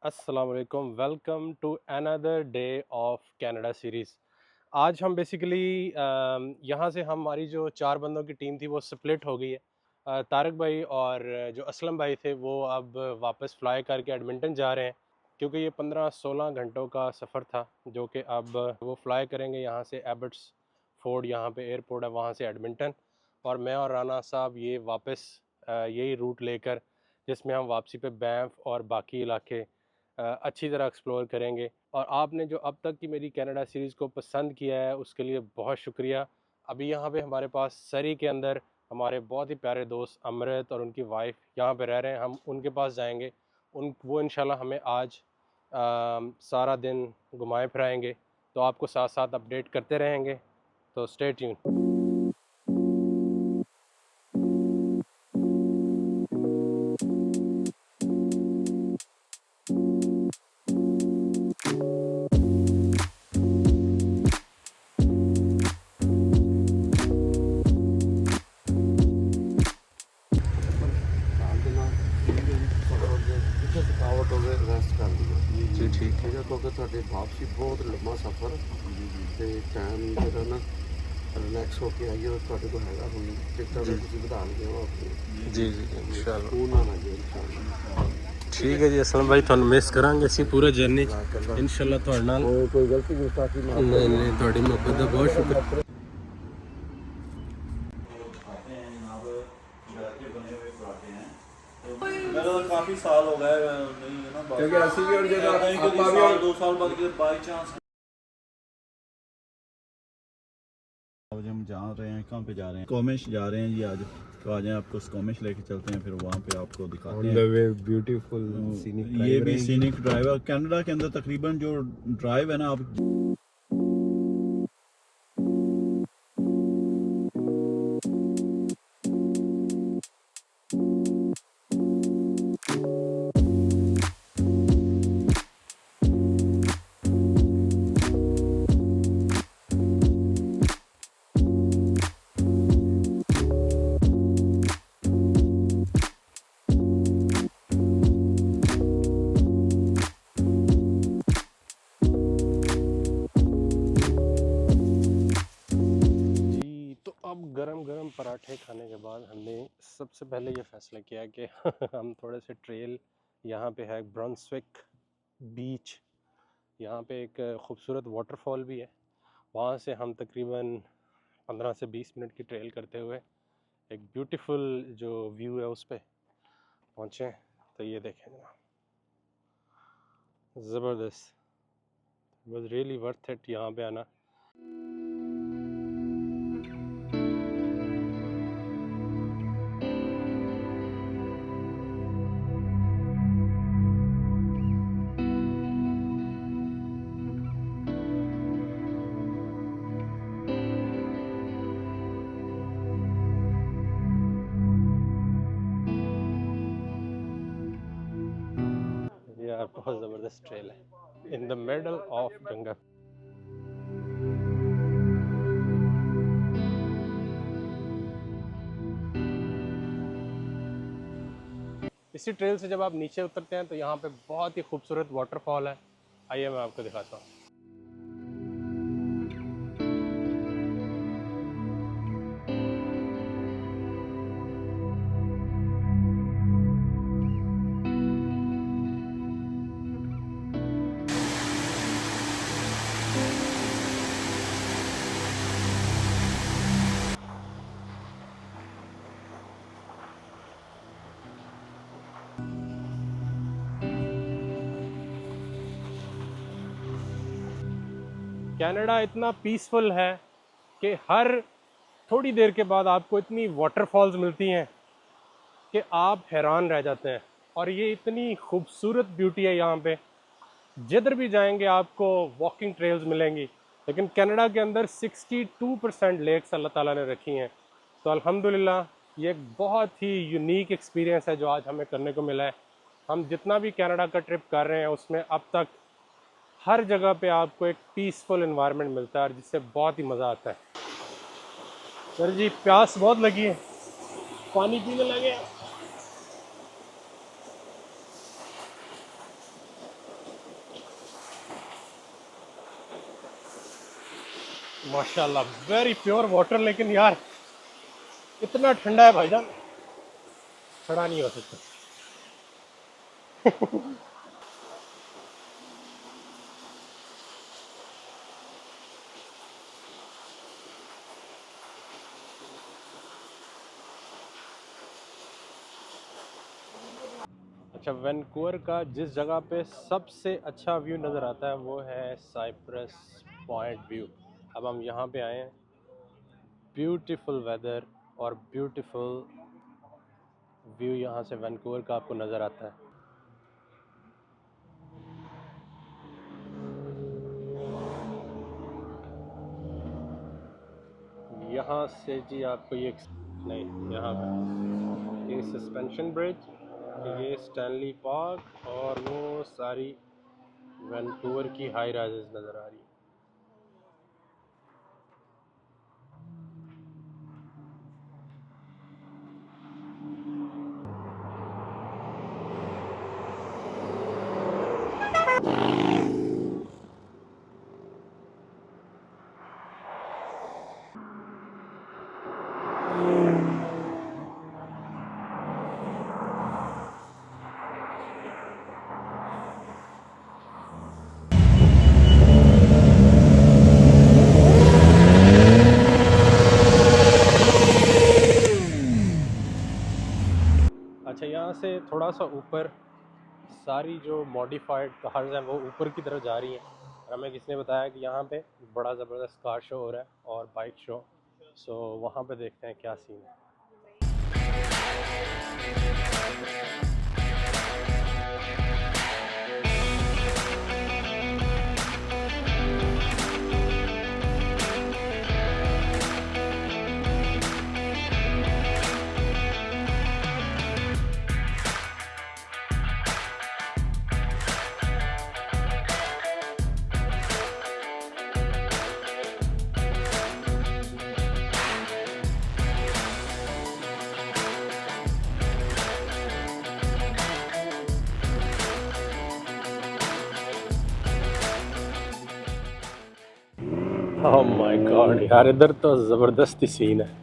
अस्सलाम वालेकुम, welcome to another day of Canada series. आज हम बेसिकली यहाँ से हमारी जो 4 बंदों की टीम थी वो स्प्लिट हो गई है। तारिक भाई और जो असलम भाई थे वो अब वापस फ़्लाई करके एडमिंटन जा रहे हैं, क्योंकि ये 15-16 घंटों का सफ़र था जो कि अब वो फ़्लाई करेंगे यहाँ से एबट्स फोर्ड, यहाँ पे एयरपोर्ट है, वहाँ से एडमिंटन। और मैं और राना साहब ये वापस यही रूट लेकर, जिसमें हम वापसी पे बैंफ और बाकी इलाके अच्छी तरह एक्सप्लोर करेंगे। और आपने जो अब तक की मेरी कनाडा सीरीज़ को पसंद किया है उसके लिए बहुत शुक्रिया। अभी यहाँ पे हमारे पास सरी के अंदर हमारे बहुत ही प्यारे दोस्त अमृत और उनकी वाइफ यहाँ पे रह रहे हैं। हम उनके पास जाएंगे, वो इंशाल्लाह हमें आज सारा दिन घुमाए फिराएंगे, तो आपको साथ साथ अपडेट करते रहेंगे, तो स्टे ट्यून। थकावट हो गई रेस्ट कर लियो जी ठीक ठीक है। है क्योंकि ਤੁਹਾਡੇ ਵਾਪਸੀ ਬਹੁਤ ਲੰਮਾ ਸਫ਼ਰ ਤੇ ਟਾਈਮ ਜਿਹੜਾ ਨਾ ਰਿਲੈਕਸ ਹੋ ਕੇ ਆਈਏ ਤੁਹਾਡੇ ਕੋਲ ਹੈਗਾ ਹੁਣ ਟਿਕਟਾਂ जी ਵੀ ਤੁਸੀਂ ਵਧਾ ਲਈਆਂ ਵਾ ਆਪਣੀ जी जी इंशाल्लाह। ਸਕੂਨ ਨਾਲ ਆ ਜਾਓ ਇਨਸ਼ਾਅੱਲਾ ठीक है जी असलम भाई, ਤੁਹਾਨੂੰ ਮਿਸ ਕਰਾਂਗੇ ਅਸੀਂ ਪੂਰਾ ਜਰਨੀ इंशाल्लाह ਤੁਹਾਡੇ ਨਾਲ। ਕੋਈ ਗਲਤੀ ਗੁਸਤਾਖੀ ਮਾਫ नहीं ਕਰਨਾ नहीं, ਤੁਹਾਡੀ ਮੁਹੱਬਤ ਦਾ बहुत शुक्र। मेरा तो काफी साल हो गए नहीं है ना क्योंकि ऐसी भी और जगह कहीं कभी आपा भी साल 2 साल बाद बाई चांस हम जा रहे हैं, कहाँ पे जा रहे हैं? स्कॉमिश जा रहे हैं जी आज। तो आ जाएं, आपको स्कॉमिश लेके चलते हैं, फिर वहाँ पे आपको दिखाते हैं। ब्यूटीफुल ये भी सीनिक ड्राइव है कनाडा के अंदर। तकरीबन जो ड्राइव है ना आप जी। तो अब गरम गरम पराठे खाने के बाद हमने सबसे पहले ये फैसला किया कि हम थोड़े से ट्रेल, यहाँ पे है ब्रंसविक बीच, यहाँ पे एक खूबसूरत वाटरफॉल भी है, वहाँ से हम तकरीबन 15 से 20 मिनट की ट्रेल करते हुए एक ब्यूटीफुल जो व्यू है उस पर पहुँचे। तो ये देखें जनाब, ज़बरदस्त, वॉज रियली वर्थ इट यहाँ पे आना। यार बहुत ज़बरदस्त ट्रेल है इन द मिडल ऑफ जंगल। इसी ट्रेल से जब आप नीचे उतरते हैं तो यहाँ पे बहुत ही खूबसूरत वाटरफॉल है। आइए मैं आपको दिखाता हूँ। कनाडा इतना पीसफुल है कि हर थोड़ी देर के बाद आपको इतनी वाटरफॉल्स मिलती हैं कि आप हैरान रह जाते हैं। और ये इतनी खूबसूरत ब्यूटी है यहाँ पे, जिधर भी जाएंगे आपको वॉकिंग ट्रेल्स मिलेंगी। लेकिन कनाडा के अंदर 62% लेक्स अल्लाह ताला ने रखी हैं। तो अल्हम्दुलिल्लाह ये एक बहुत ही यूनिक एक्सपीरियंस है जो आज हमें करने को मिला है। हम जितना भी कनाडा का ट्रिप कर रहे हैं उसमें अब तक हर जगह पे आपको एक पीसफुल इन्वायरमेंट मिलता है, और जिससे बहुत ही मज़ा आता है। सर जी प्यास बहुत लगी है, पानी पीने लगे। माशाल्लाह वेरी प्योर वाटर, लेकिन यार इतना ठंडा है भाईजान, खड़ा नहीं हो सकता। अच्छा, वैंकूवर का जिस जगह पे सबसे अच्छा व्यू नज़र आता है वो है साइप्रस पॉइंट व्यू। अब हम यहाँ पे आए हैं, ब्यूटीफुल वेदर और ब्यूटीफुल व्यू यहाँ से वैंकूवर का आपको नज़र आता है। यहाँ से जी आपको ये नहीं, यहाँ का ये सस्पेंशन ब्रिज, ये स्टैनली पार्क और वो सारी वैंकूवर की हाई राइजेस नज़र आ रही है। अच्छा, यहाँ से थोड़ा सा ऊपर सारी जो मॉडिफाइड कार्स हैं वो ऊपर की तरफ जा रही हैं। और हमें किसी ने बताया कि यहाँ पे बड़ा ज़बरदस्त कार शो हो रहा है और बाइक शो, सो वहाँ पे देखते हैं क्या सीन है। ओह माय गॉड यार, इधर तो ज़बरदस्त ही सीन है।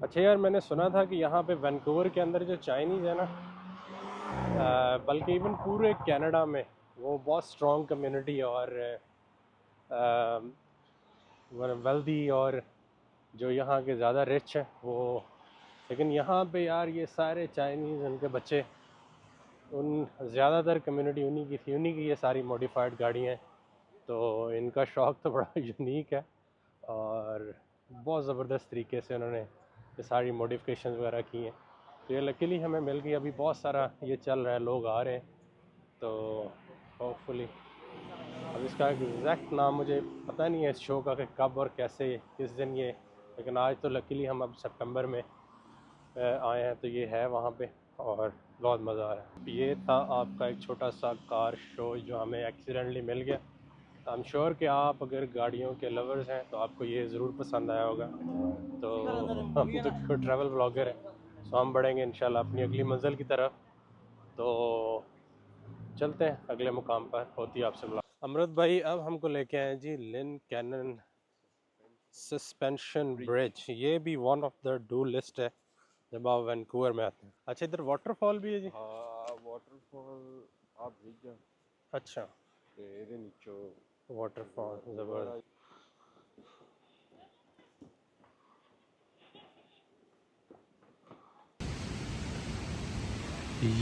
अच्छा यार, मैंने सुना था कि यहाँ पे वैंकूवर के अंदर जो चाइनीज़ है ना, बल्कि इवन पूरे कनाडा में वो बहुत स्ट्रॉन्ग कम्युनिटी है और वेल्दी, और जो यहाँ के ज़्यादा रिच है वो। लेकिन यहाँ पे यार ये सारे चाइनीज़, उनके बच्चे, उन ज़्यादातर कम्युनिटी उन्हीं की थी, उन्हीं की ये सारी मॉडिफाइड गाड़ियाँ हैं। तो इनका शौक़ तो बड़ा यूनिक है और बहुत ज़बरदस्त तरीके से उन्होंने ये सारी मॉडिफिकेशन वगैरह की हैं। तो ये लकीली हमें मिल गई। अभी बहुत सारा ये चल रहा है, लोग आ रहे हैं, तो होपफुली अब इसका एग्जैक्ट नाम मुझे पता नहीं है इस शो का कि कब और कैसे किस दिन ये, लेकिन आज तो लकीली हम अब सितंबर में आए हैं तो ये है वहाँ पे और बहुत मज़ा आ रहा है। ये था आपका एक छोटा सा कार शो जो हमें एक्सीडेंटली मिल गया। आई एम श्योर कि आप अगर गाड़ियों के लवर्स हैं तो आपको ये ज़रूर पसंद आया होगा। तो हम तो ट्रैवल ब्लॉगर हैं, सो हम बढ़ेंगे इंशाल्लाह अपनी अगली मंजिल की तरफ। तो चलते हैं अगले मुकाम पर, होती है आपसे मुलाकात। अमृत भाई अब हमको लेके आए जी लिन कैनन सस्पेंशन ब्रिज। ये भी one of the do list है जब आप वैंकूवर में आते हैं। अच्छा, इधर वाटरफॉल भी है जी? हाँ वाटरफॉल आप भेजा अच्छा, तेरे नीचो वाटरफॉल ज़बरदस्त।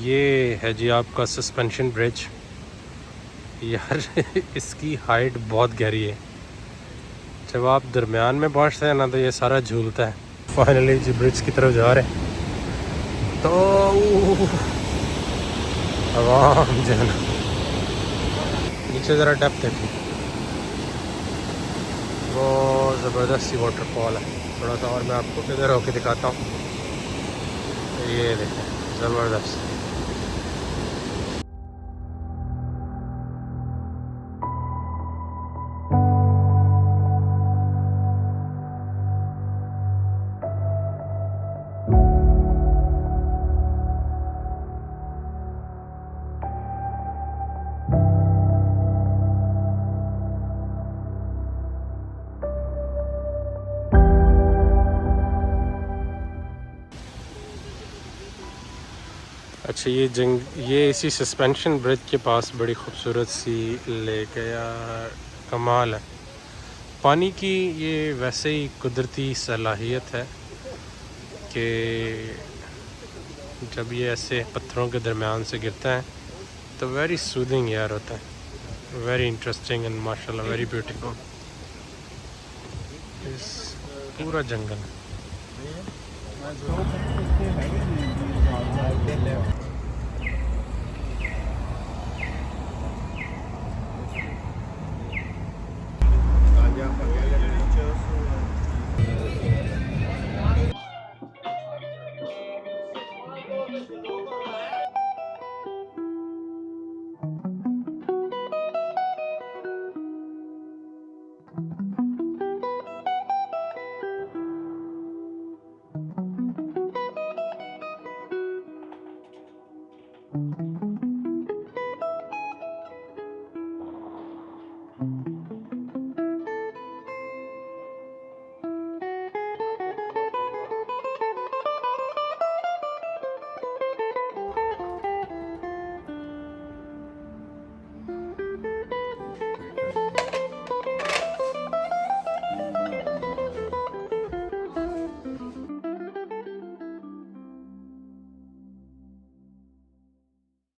ये है जी आपका सस्पेंशन ब्रिज। यार इसकी हाइट बहुत गहरी है। जब आप दरमियान में पहुंचते हैं ना तो ये सारा झूलता है। फाइनली जी ब्रिज की तरफ जा रहे हैं तो आराम जो है ना, नीचे ज़रा डेप्थ देखिए, वो ज़बरदस्त सी वाटरफॉल है। थोड़ा सा और मैं आपको इधर होके दिखाता हूँ। ये देखें, ज़बरदस्त। अच्छा, ये इसी सस्पेंशन ब्रिज के पास बड़ी खूबसूरत सी लेक है यार, कमाल है। पानी की ये वैसे ही कुदरती सलाहियत है कि जब ये ऐसे पत्थरों के दरमियान से गिरता है तो वेरी सूदिंग यार होता है, वेरी इंटरेस्टिंग एंड माशाल्लाह वेरी ब्यूटीफुल। इस पूरा जंगल है।